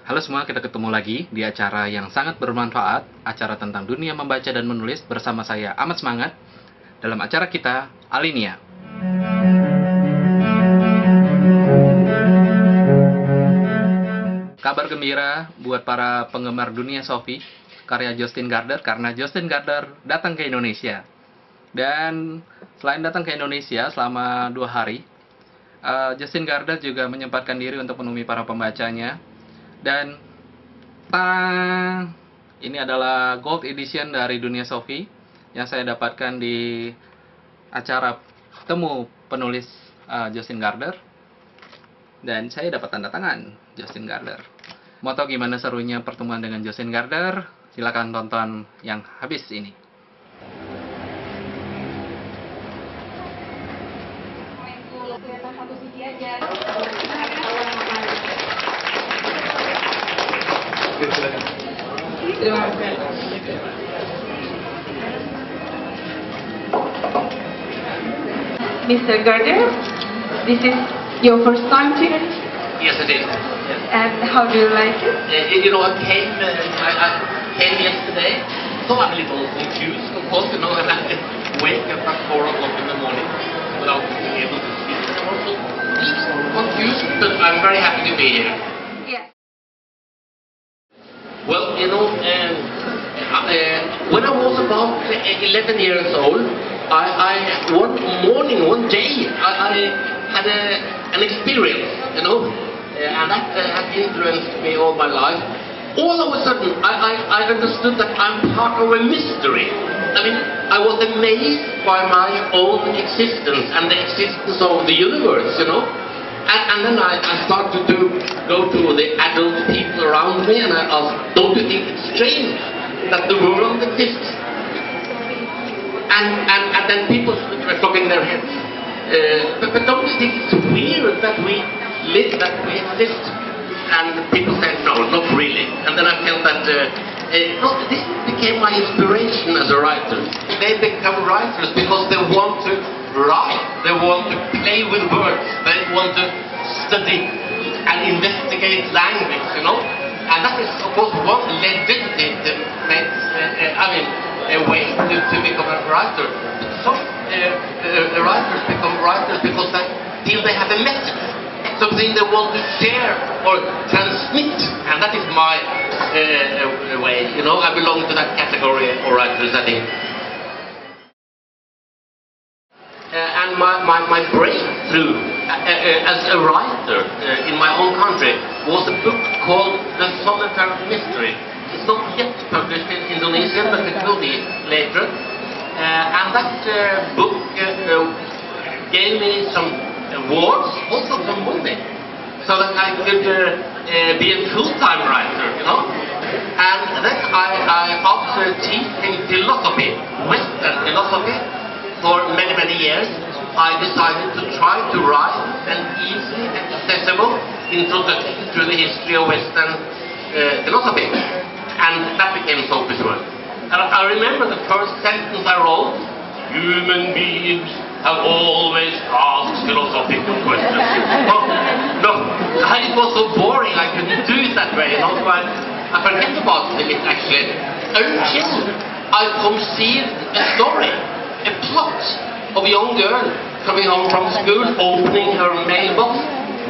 Halo semua, kita ketemu lagi di acara yang sangat bermanfaat, acara tentang dunia membaca dan menulis bersama saya amat semangat dalam acara kita ALINEA. Kabar gembira buat para penggemar Dunia Sophie, karya Jostein Gaarder, karena Jostein Gaarder datang ke Indonesia. Dan selain datang ke Indonesia selama 2 hari, Jostein Gaarder juga menyempatkan diri untuk menemui para pembacanya. Dan ini adalah gold edition dari Dunia Sophie yang saya dapatkan di acara temu penulis Jostein Gaarder. Dan saya dapat tanda tangan Jostein Gaarder. Mau tahu gimana serunya pertemuan dengan Jostein Gaarder? Silakan tonton yang habis ini. Mr. Gaarder, this is your first time to it? Yes, it is. And how do you like it? I came yesterday, so I'm a little confused, of course, I had to wake up at 4 o'clock in the morning without being able to sleep. I'm also confused, but I'm very happy to be here. Yes. Well, when I was about 11 years old, one day, I had an experience, and that has influenced me all my life. All of a sudden, I understood that I'm part of a mystery. I mean, I was amazed by my own existence and the existence of the universe, And then I started to go to the adult people around me and I asked, don't you think it's strange that the world exists? And then people were shaking their heads. But don't you think it's weird that we live, that we exist? And people said, no, not really. And then I felt that this became my inspiration as a writer. They become writers because they want to write, they want to play with words, they want to study and investigate language, And that is, of course, one legitimate a way to become a writer. Some writers become writers because they feel they have a message, something they want to share or transmit, and that is my way. I belong to that category of writers, I think. And my breakthrough as a writer in my own country was a book called The Solitary Mystery. It's not yet published in Indonesia, but it will be later. And that book gave me some awards, also some money, so that I could be a full-time writer, And then after teaching philosophy, Western philosophy, for many, many years, I decided to try to write an easy, accessible introduction to the history of Western philosophy. And that became Sophie's work. And I remember the first sentence I wrote: human beings have always asked philosophical questions. No, it was so boring, I couldn't do it that way, so I forget about it actually. Until I conceived a story, a plot of a young girl coming home from school, opening her mailbox,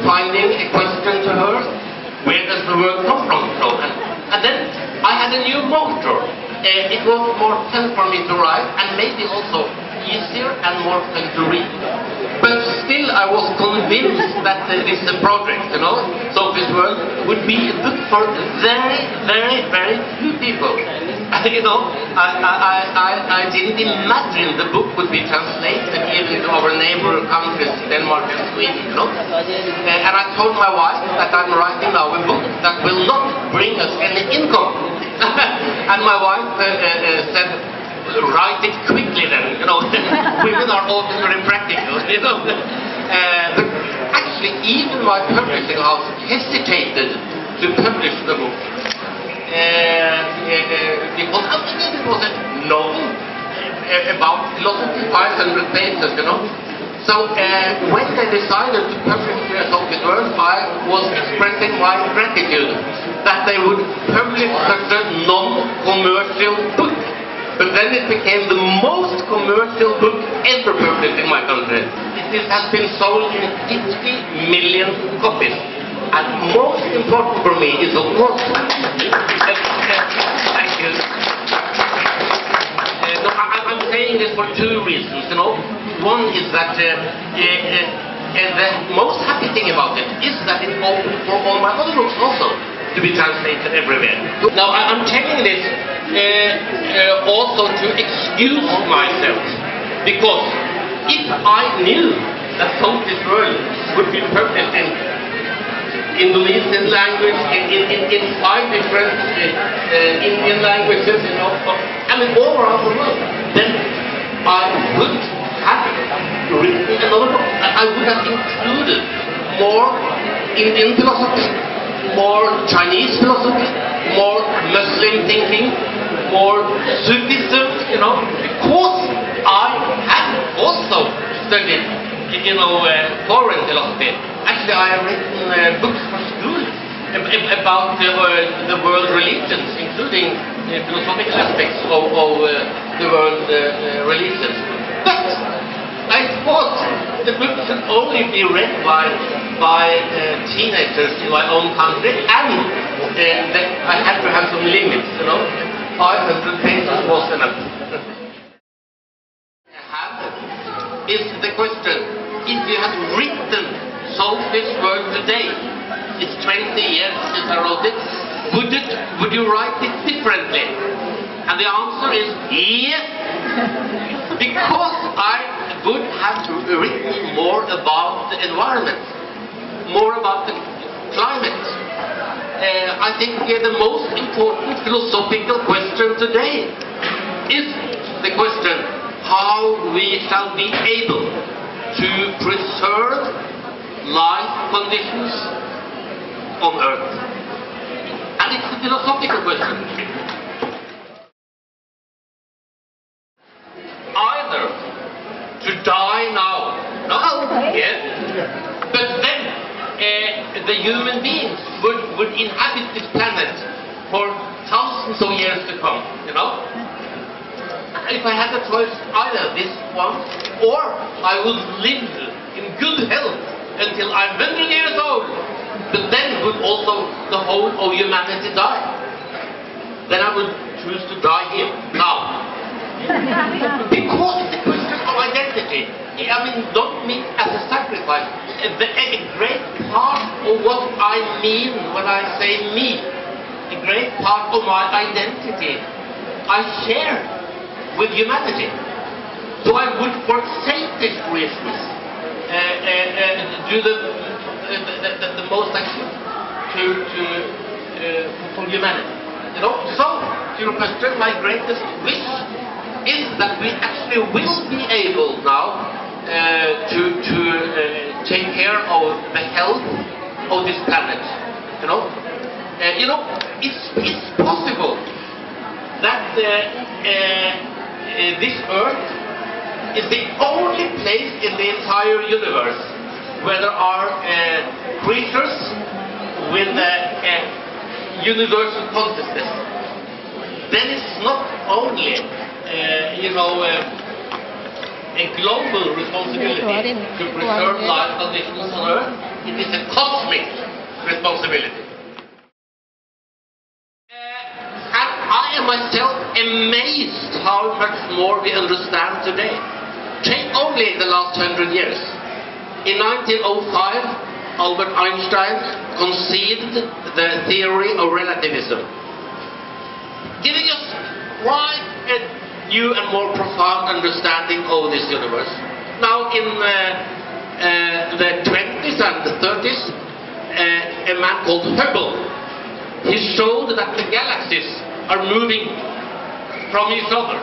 finding a question to her: where does the word come from? And then I had a new motor. It was more fun for me to write, and maybe also easier and more fun to read. But still, I was convinced that this project, Sophie's World, would be a book for very, very, very few people. I didn't imagine the book would be translated even to our neighbor countries, Denmark and Sweden, And I told my wife that I'm writing now a book that will not bring us any income. And my wife said, write it quickly then, Women are always very practical, But actually, even my publishing house hesitated to publish the book. Because I think it was a novel about philosophy, 500 pages, So when they decided to publish the Sophie's World, I was expressing my gratitude that they would publish such a non-commercial book. But then it became the most commercial book ever published in my country. It has been sold in 50 million copies. And most important for me is, of course, thank you. No, I'm saying this for two reasons, you know. One is that the most happy thing about it is that it's open for all my other books also to be translated everywhere. Now, I'm telling this also to excuse myself, because if I knew that Sophie's World would be published in Indonesian language, in 5 different Indian languages, you know, I mean all around the world, then I would have written another book. I would have included more Indian philosophy, more Chinese philosophy, more Muslim thinking, more Sufism, you know, because I have also studied, you know, foreign philosophy. Actually, I have written books for schools about the world religions, including philosophical aspects of the world religions. But I thought the book should only be read by teenagers in my own country, and that I had to have some limits, you know. 500 pages was enough. Is the question, if you had written Sophie's World today, it's 20 years since I wrote it, would you write it differently? And the answer is yes, because I would have written more about the environment, more about the climate. I think the most important philosophical question today is the question how we shall be able to preserve life conditions on Earth. And it's a philosophical question. Either to die now, yes, but then the human beings would inhabit this planet for thousands of years to come, you know. If I had a choice, either this one, or I would live in good health until I'm 100 years old, but then would also the whole of humanity die. Then I would choose to die here, now. Because it's a question of identity. I mean, don't mean as a sacrifice. A great part of what I mean when I say me, a great part of my identity, I share with humanity. So I would, for safety reasons, do the most I could for humanity. You know. So, to your question, my greatest wish is that we actually will be able now to take care of the health of this planet. You know, it's possible that this Earth is the only place in the entire universe where there are creatures with universal consciousness. Then it's not only a global responsibility to preserve life conditions on Earth, it is a cosmic responsibility. And I am myself amazed how much more we understand today. Take only the last 100 years. In 1905, Albert Einstein conceived the theory of relativism, giving us quite a new and more profound understanding of this universe. Now, in the 20s and the 30s, a man called Hubble, he showed that the galaxies are moving from each other.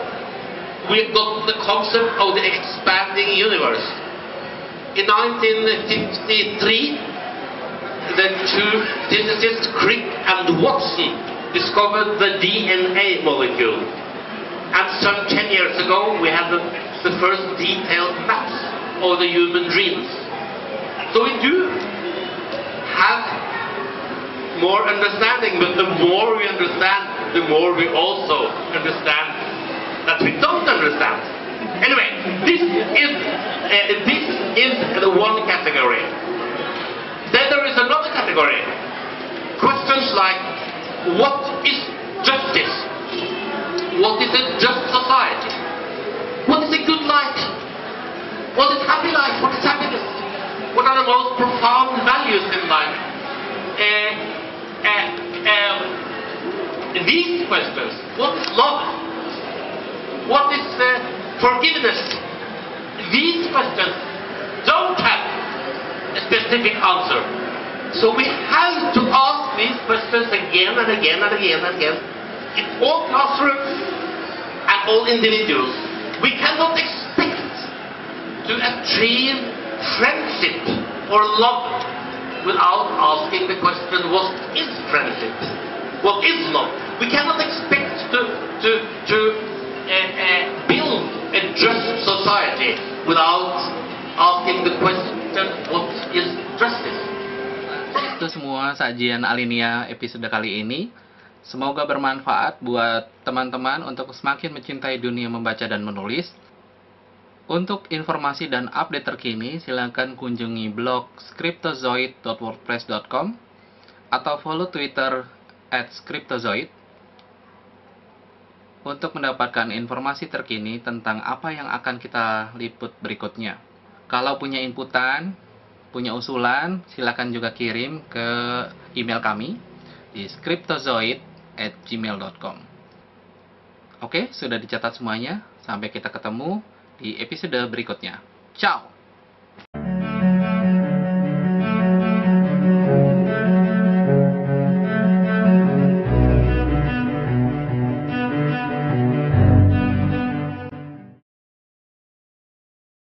We've got the concept of the expanding universe. In 1953, the two physicists Crick and Watson discovered the DNA molecule. And some 10 years ago, we had the first detailed maps of the human dreams. So we do have more understanding, but the more we understand, the more we also understand that we don't understand. Anyway, this is the one category. Then there is another category. Questions like, what is justice? What is a just society? What is a good life? What is happy life? What is happiness? What are the most profound values in life? These questions, what is love? What is forgiveness? These questions don't have a specific answer. So we have to ask these questions again and again and again and again in all classrooms and all individuals. We cannot expect to achieve friendship or love without asking the question, what is friendship? What is love? We cannot expect to build a just society without asking the question, what is justice? Itu semua sajian ALINEA episode kali ini. Semoga bermanfaat buat teman-teman untuk semakin mencintai dunia membaca dan menulis. Untuk informasi dan update terkini, silakan kunjungi blog scriptozoid.wordpress.com atau follow Twitter @scriptozoid untuk mendapatkan informasi terkini tentang apa yang akan kita liput berikutnya. Kalau punya inputan, punya usulan, silakan juga kirim ke email kami di scriptozoid@gmail.com. Oke, sudah dicatat semuanya. Sampai kita ketemu di episode berikutnya. Ciao!